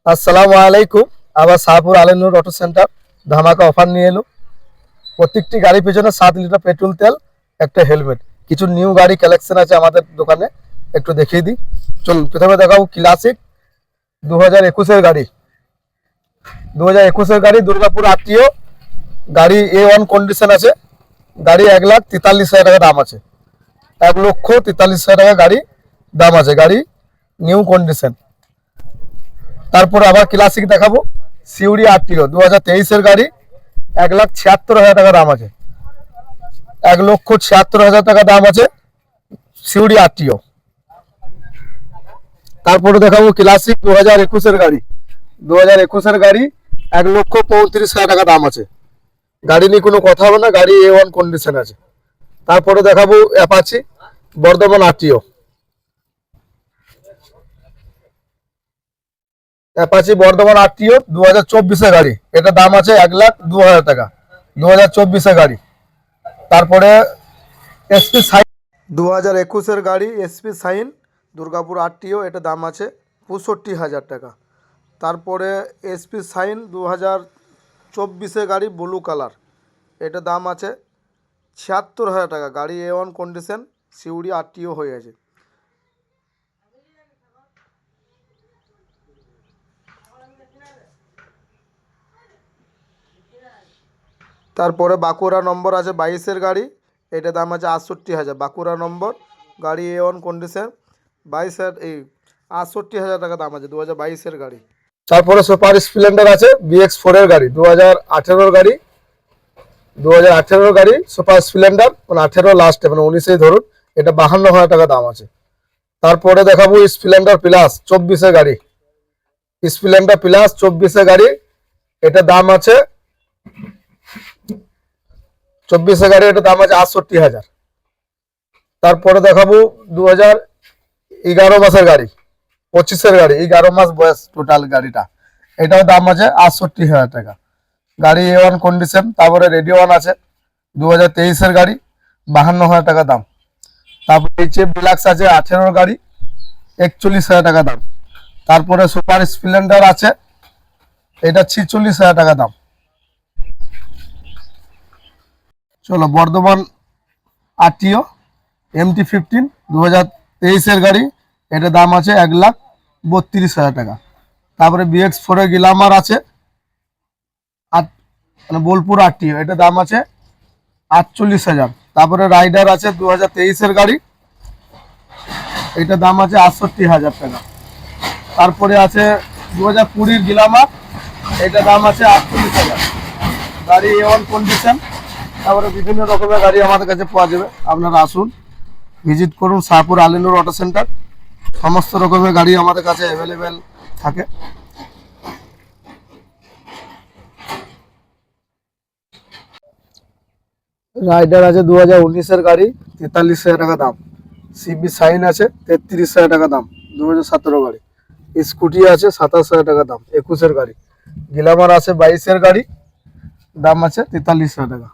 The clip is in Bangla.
আসসালামু আলাইকুম। আবার শাহপুর আলেনুর অটো সেন্টার ধামাকা অফার নিয়ে এলো। প্রত্যেকটি গাড়ির পেছনে 7 লিটার পেট্রোল তেল, একটা হেলমেট। কিছু নিউ গাড়ি কালেকশন আছে আমাদের দোকানে, একটু দেখিয়ে দিই। চলুন, প্রথমে দেখাবো ক্লাসিক 2021-এর গাড়ি। 2021-এর গাড়ি, দুর্গাপুর আরটিও গাড়ি, A1 কন্ডিশন আছে। গাড়ি 1,43,000 টাকা দাম আছে। 1,43,000 টাকা গাড়ি দাম আছে। গাড়ি নিউ কন্ডিশন। তারপরে আবার ক্লাসিক দেখাবো, সিউড়ি আরটিও 2023-এর গাড়ি, 1,76,000 টাকা দাম আছে। 1,76,000 টাকা দাম আছে সিউড়ি আরটিও। তারপরে দেখাবো ক্লাসিক 2021-এর গাড়ি। 2021-এর গাড়ি 1,35,000 টাকা দাম আছে। গাড়ি নিয়ে কোনো কথা হবে না, গাড়ি A1 কন্ডিশন আছে। তারপরে দেখাবো Apache Bardhaman RTO. Apache Bardhaman RTO 2024-এর গাড়ি, এটা দাম আছে 1,02,000 টাকা। 2024-এর গাড়ি। তারপরে এসপি সাইন 2021-এর গাড়ি, এসপি সাইন দুর্গাপুর আরটিও, এটা দাম আছে 65,000 টাকা। তারপরে এসপি সাইন 2024-এর গাড়ি, ব্লু কালার, এটা দাম আছে 76,000 টাকা। গাড়ি A1 কন্ডিশন, সিউড়ি আরটিও হয়ে আছে। তারপরে বাঁকুড়া নম্বর আছে 22-এর গাড়ি, এটা দাম আছে 68,000। বাঁকুড়া নম্বর, গাড়ি A1 কন্ডিশন, 68,000 টাকা দাম আছে। 2022-এর গাড়ি। তারপরে সুপার স্প্লেন্ডার আছে BX4-এর গাড়ি, 2018-এর গাড়ি। 2018-এর গাড়ি সুপার স্প্লেন্ডার, মানে 18 লাস্টে, মানে 19-এই ধরুন। এটা 52,000 টাকা দাম আছে। তারপরে দেখাবো স্প্লেন্ডার প্লাস 24-এর গাড়ি। স্প্লেন্ডার প্লাস 24-এর গাড়ি, এটা দাম আছে 24-এর গাড়ি, এটা দাম আছে 68,000। তারপরে দেখাবো 2011 মাসের গাড়ি, 25-এর গাড়ি, 11 মাস বয়স টোটাল গাড়িটা, এটাও দাম আছে 68,000 টাকা। গাড়ি A1 কন্ডিশন। তারপরে রেডিও ওয়ান আছে 2023-এর গাড়ি, 52,000 টাকা দাম। তারপরে এইচএফ ডিলাক্স আছে 18-এর গাড়ি, 41,000 টাকা দাম। তারপরে সুপার স্প্লেন্ডার আছে, এটা 46,000 টাকা দাম। চলো, বর্ধমান আরটিও MT-15 2023-এর গাড়ি, এটা দাম আছে 1,32,000 টাকা। তারপরে BX4-এর গ্ল্যামার আছে, মানে বোলপুর আরটিও, এটা দাম আছে 48,000। তারপরে রাইডার আছে 2023-এর গাড়ি, এটা দাম আছে 68,000 টাকা। তারপরে আছে 2020-এর গ্ল্যামার, এটা দাম আছে 48,000। গাড়ি A1 কন্ডিশন। তারপরে বিভিন্ন রকমের গাড়ি আমাদের কাছে পাওয়া যাবে। আপনারা আসুন, ভিজিট করুন শাহপুর আলেনুর অটো সেন্টার। সমস্ত রকমের গাড়ি আমাদের কাছে অ্যাভেলেবেল থাকে। রাইডার আছে 2019-এর গাড়ি, 43,000 টাকা দাম। সিবি সাইন আছে 33,000 টাকা দাম, 2017 গাড়ি। স্কুটি আছে 27,000 টাকা দাম, 21-এর গাড়ি। গ্ল্যামার আছে 22-এর গাড়ি, দাম আছে 43,000 টাকা।